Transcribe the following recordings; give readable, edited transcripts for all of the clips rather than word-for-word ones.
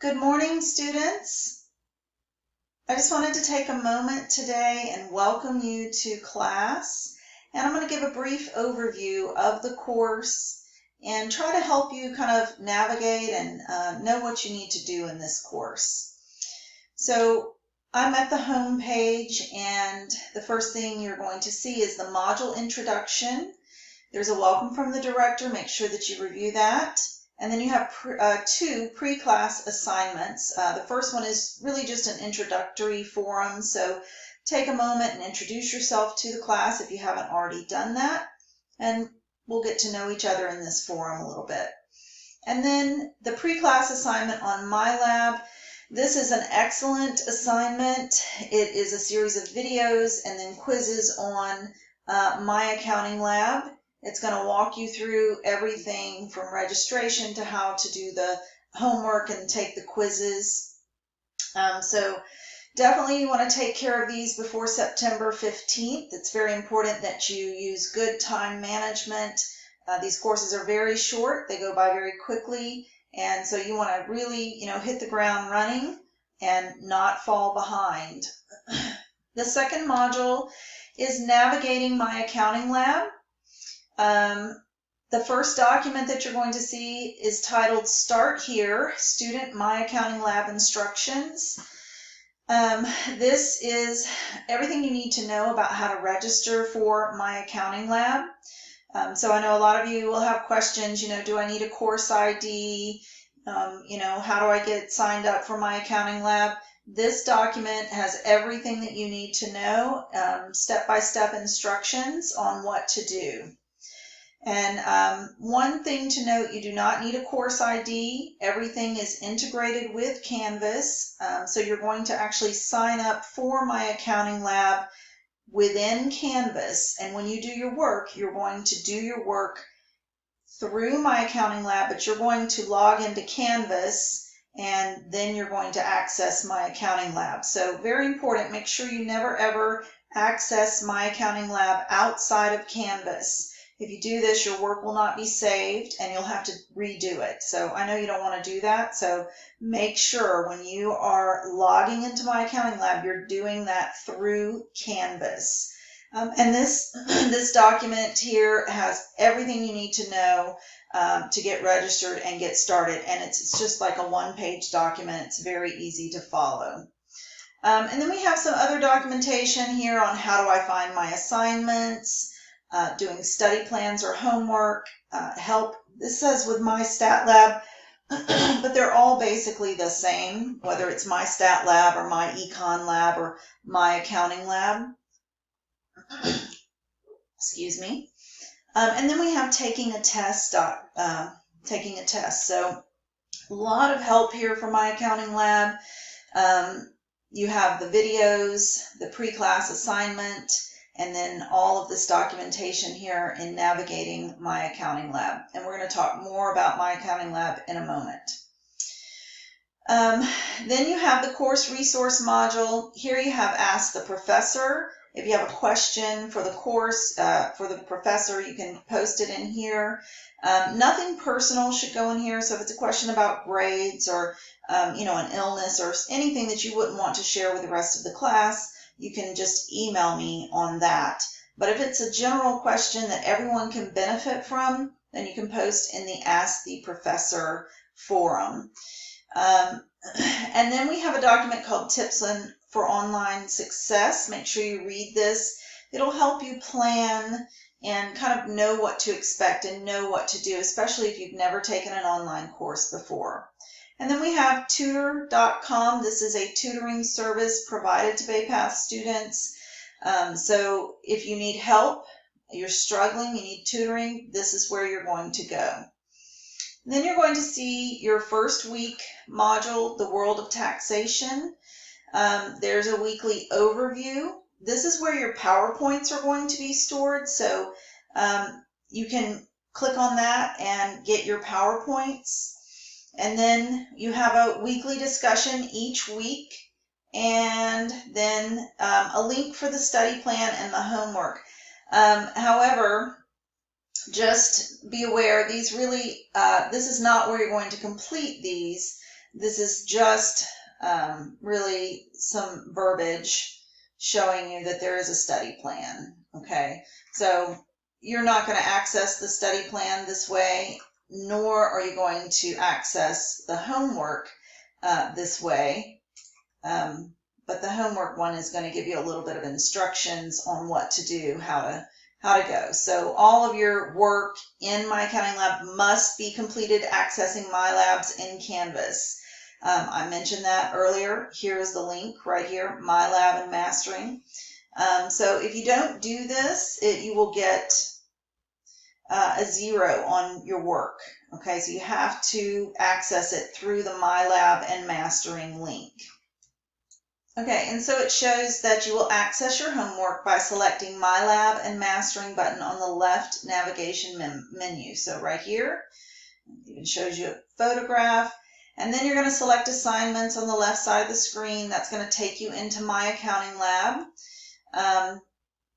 Good morning, students. I just wanted to take a moment today and welcome you to class. And I'm going to give a brief overview of the course and try to help you kind of navigate and know what you need to do in this course. So I'm at the home page, and the first thing you're going to see is the module introduction. There's a welcome from the director. Make sure that you review that. And then you have two pre-class assignments. The first one is really just an introductory forum, so take a moment and introduce yourself to the class if you haven't already done that, and we'll get to know each other in this forum a little bit. And then the pre-class assignment on MyLab. This is an excellent assignment. It is a series of videos and then quizzes on My Accounting Lab. It's going to walk you through everything from registration to how to do the homework and take the quizzes. So definitely you want to take care of these before September 15th. It's very important that you use good time management. These courses are very short. They go by very quickly. And so you want to really, hit the ground running and not fall behind. The second module is Navigating My Accounting Lab. The first document that you're going to see is titled Start Here, Student My Accounting Lab Instructions. This is everything you need to know about how to register for My Accounting Lab. So I know a lot of you will have questions, do I need a course ID? How do I get signed up for My Accounting Lab? This document has everything that you need to know, step-by-step instructions on what to do. And one thing to note, you do not need a course ID. Everything is integrated with Canvas. So you're going to actually sign up for My Accounting Lab within Canvas. And when you do your work, you're going to do your work through My Accounting Lab, but you're going to log into Canvas and then you're going to access My Accounting Lab. So very important, make sure you never ever access My Accounting Lab outside of Canvas. If you do this, your work will not be saved and you'll have to redo it. So I know you don't want to do that. So make sure when you are logging into My Accounting Lab, you're doing that through Canvas. And this document here has everything you need to know to get registered and get started. And it's just like a one-page document. It's very easy to follow. And then we have some other documentation here on how do I find my assignments, doing study plans or homework, help. This says with My Stat Lab, but they're all basically the same, whether it's My Stat Lab or My Econ Lab or My Accounting Lab. Excuse me. And then we have taking a test. So a lot of help here for My Accounting Lab. You have the videos, the pre-class assignment, and then all of this documentation here in Navigating My Accounting Lab. And we're going to talk more about My Accounting Lab in a moment. Then you have the course resource module. Here you have Ask the Professor. If you have a question for the course, for the professor, you can post it in here. Nothing personal should go in here. So if it's a question about grades or, an illness or anything that you wouldn't want to share with the rest of the class, you can just email me on that. But if it's a general question that everyone can benefit from, then you can post in the Ask the Professor forum. And then we have a document called Tips for Online Success. Make sure you read this. It'll help you plan and kind of know what to expect and know what to do, especially if you've never taken an online course before. And then we have tutor.com. This is a tutoring service provided to Bay Path students. So if you need help, you're struggling, you need tutoring, this is where you're going to go. And then you're going to see your first week module, The World of Taxation. There's a weekly overview. This is where your PowerPoints are going to be stored. So you can click on that and get your PowerPoints. And then you have a weekly discussion each week, and then a link for the study plan and the homework. However, just be aware, these really, this is not where you're going to complete these. This is just really some verbiage showing you that there is a study plan, okay? So you're not going to access the study plan this way, nor are you going to access the homework this way. But the homework one is going to give you a little bit of instructions on what to do, how to go. So all of your work in My Accounting Lab must be completed accessing My Labs in Canvas. I mentioned that earlier. Here's the link right here, My Lab and Mastering. So if you don't do this, you will get a 0 on your work. Okay, so you have to access it through the My Lab and Mastering link. Okay, and so it shows that you will access your homework by selecting My Lab and Mastering button on the left navigation menu. So right here, it even shows you a photograph. And then you're going to select assignments on the left side of the screen. That's going to take you into My Accounting Lab.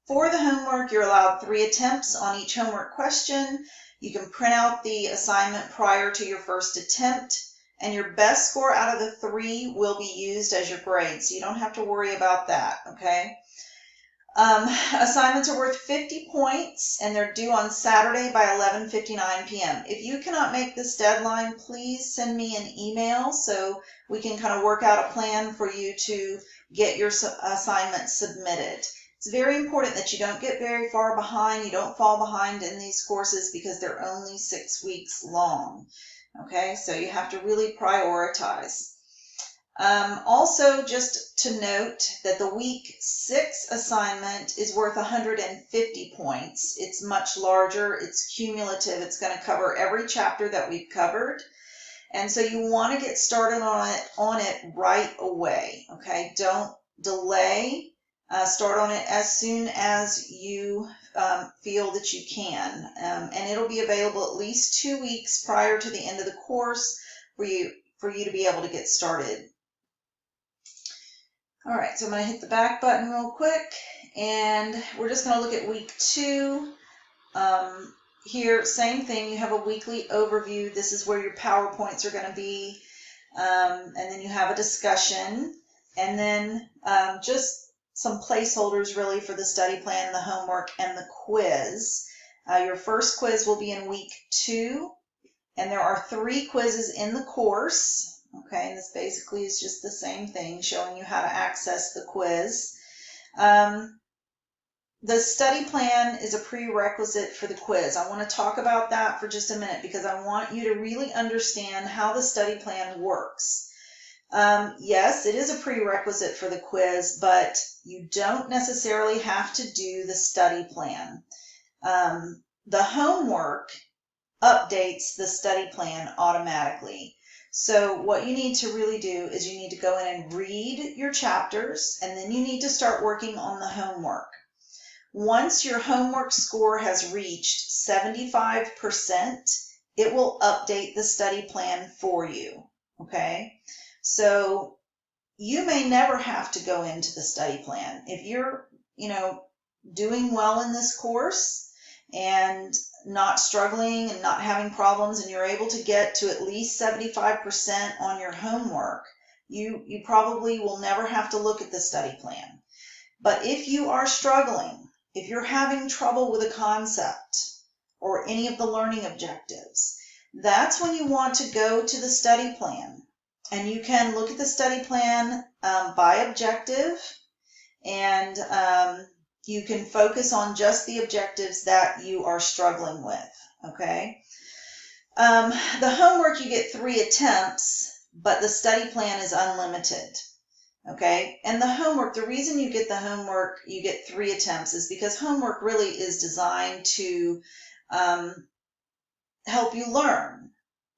For the homework, you're allowed 3 attempts on each homework question. You can print out the assignment prior to your first attempt, and your best score out of the 3 will be used as your grade, so you don't have to worry about that, okay? Assignments are worth 50 points, and they're due on Saturday by 11:59 p.m. If you cannot make this deadline, please send me an email so we can kind of work out a plan for you to get your assignment submitted. It's very important that you don't get very far behind. You don't fall behind in these courses because they're only 6 weeks long. Okay, so you have to really prioritize. Also, just to note that the week 6 assignment is worth 150 points. It's much larger. It's cumulative. It's going to cover every chapter that we've covered. And so you want to get started on it right away. Okay, don't delay. Start on it as soon as you feel that you can. And it'll be available at least 2 weeks prior to the end of the course for you to be able to get started. All right, so I'm going to hit the back button real quick, and we're just going to look at week 2. Here, same thing, you have a weekly overview. This is where your PowerPoints are going to be, and then you have a discussion, and then just some placeholders really for the study plan, the homework, and the quiz. Your first quiz will be in week 2, and there are 3 quizzes in the course. Okay, and this basically is just the same thing, showing you how to access the quiz. The study plan is a prerequisite for the quiz. I want to talk about that for just a minute because I want you to really understand how the study plan works. Yes, it is a prerequisite for the quiz, but you don't necessarily have to do the study plan. The homework updates the study plan automatically. So what you need to really do is you need to go in and read your chapters, and then you need to start working on the homework. Once your homework score has reached 75%, it will update the study plan for you, okay? So you may never have to go into the study plan. If you're, doing well in this course and not struggling and not having problems, and you're able to get to at least 75% on your homework, you probably will never have to look at the study plan. But if you are struggling, if you're having trouble with a concept or any of the learning objectives, that's when you want to go to the study plan. And you can look at the study plan by objective, and you can focus on just the objectives that you are struggling with, okay? The homework, you get 3 attempts, but the study plan is unlimited, okay? And the homework, the reason you get the homework, you get 3 attempts, is because homework really is designed to help you learn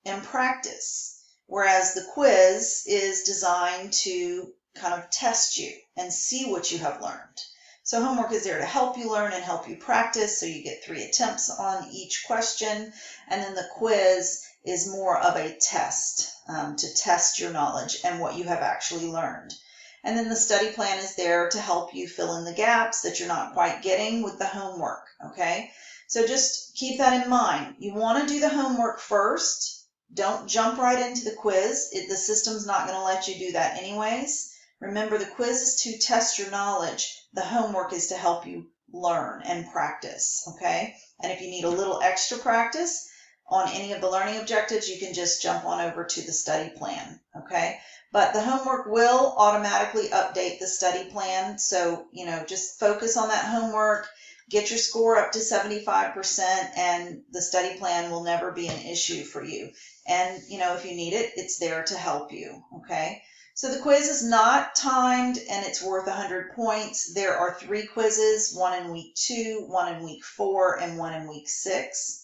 and practice, whereas the quiz is designed to kind of test you and see what you have learned. So homework is there to help you learn and help you practice, so you get 3 attempts on each question, and then the quiz is more of a test to test your knowledge and what you have actually learned. And then the study plan is there to help you fill in the gaps that you're not quite getting with the homework, okay? So just keep that in mind. You want to do the homework first, Don't jump right into the quiz. The system's not going to let you do that anyways. Remember, the quiz is to test your knowledge. The homework is to help you learn and practice, okay? And if you need a little extra practice on any of the learning objectives, you can just jump on over to the study plan, okay? But the homework will automatically update the study plan. So, just focus on that homework, get your score up to 75%, and the study plan will never be an issue for you. And, if you need it, it's there to help you, okay? So the quiz is not timed, and it's worth 100 points. There are 3 quizzes, one in week 2, one in week 4, and one in week 6.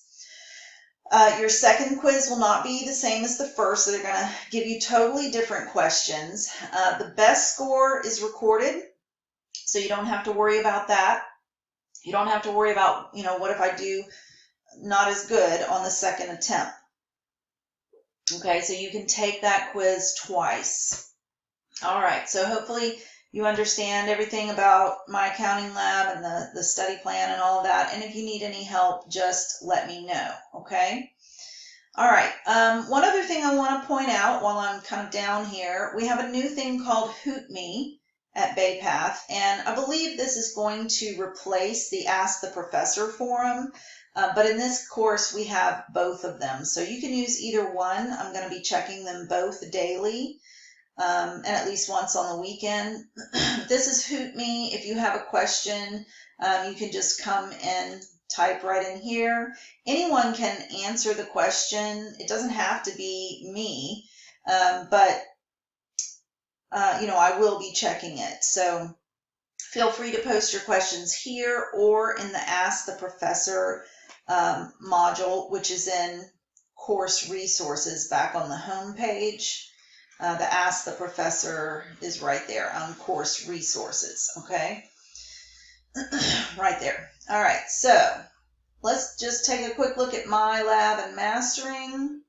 Your second quiz will not be the same as the first, so they're going to give you totally different questions. The best score is recorded, so you don't have to worry about that. You don't have to worry about, what if I do not as good on the second attempt. Okay, so you can take that quiz twice. All right, so hopefully you understand everything about My Accounting Lab and the study plan and all of that. And if you need any help, just let me know, okay? All right, one other thing I want to point out while I'm kind of down here, we have a new thing called Hoot Me at Bay Path, and I believe this is going to replace the Ask the Professor forum, but in this course we have both of them, so you can use either one. I'm going to be checking them both daily, and at least once on the weekend. This is Hoot Me. If you have a question, you can just come and type right in here. Anyone can answer the question. It doesn't have to be me, but I will be checking it. So feel free to post your questions here or in the Ask the Professor module, which is in Course Resources back on the home page. The Ask the Professor is right there on Course Resources, okay? Right there. All right, so let's just take a quick look at My Lab and Mastering.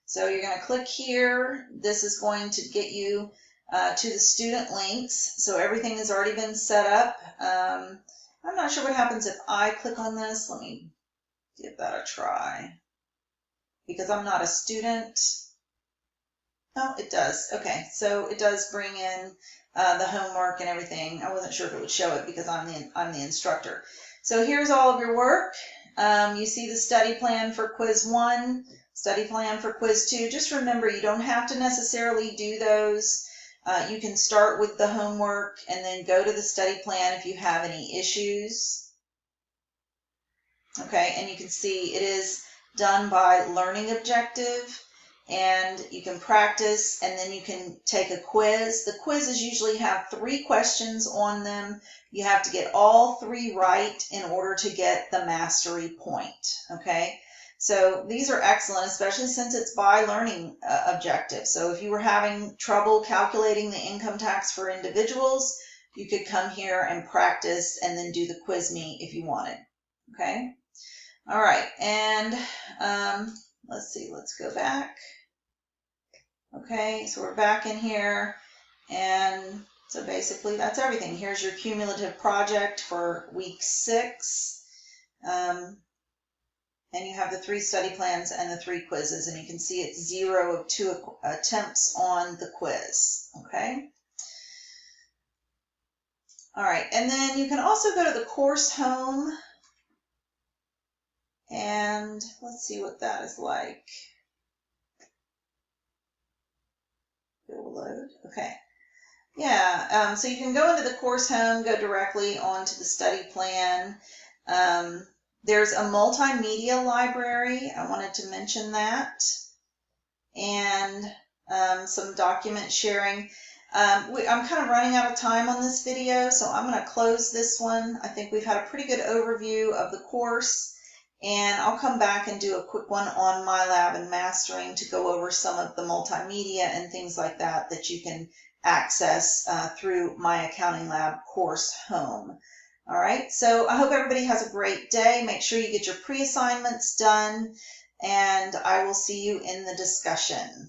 So you're going to click here. This is going to get you to the student links. So everything has already been set up. I'm not sure what happens if I click on this. Let me give that a try. Because I'm not a student. Oh, it does. Okay, so it does bring in the homework and everything. I wasn't sure if it would show it because I'm the instructor. So here's all of your work. You see the study plan for quiz 1, study plan for quiz 2. Just remember, you don't have to necessarily do those. You can start with the homework and then go to the study plan if you have any issues. Okay, and you can see it is done by learning objective, and you can practice, and then you can take a quiz. The quizzes usually have 3 questions on them. You have to get all 3 right in order to get the mastery point, okay? So these are excellent, especially since it's by learning objective. So if you were having trouble calculating the income tax for individuals, you could come here and practice and then do the quiz me if you wanted, okay? All right, and let's see, let's go back. Okay, so we're back in here, and so basically that's everything. Here's your cumulative project for week 6. And you have the 3 study plans and the 3 quizzes, and you can see it's 0 of 2 attempts on the quiz, okay? All right, and then you can also go to the course home, and let's see what that is like. It will load, okay. Yeah, so you can go into the course home, go directly onto the study plan. There's a multimedia library. I wanted to mention that. And some document sharing. I'm kind of running out of time on this video, so I'm going to close this one. I think we've had a pretty good overview of the course. And I'll come back and do a quick one on My Lab and Mastering to go over some of the multimedia and things like that that you can access through My Accounting Lab course home. All right, so I hope everybody has a great day. Make sure you get your pre-assignments done, and I will see you in the discussion.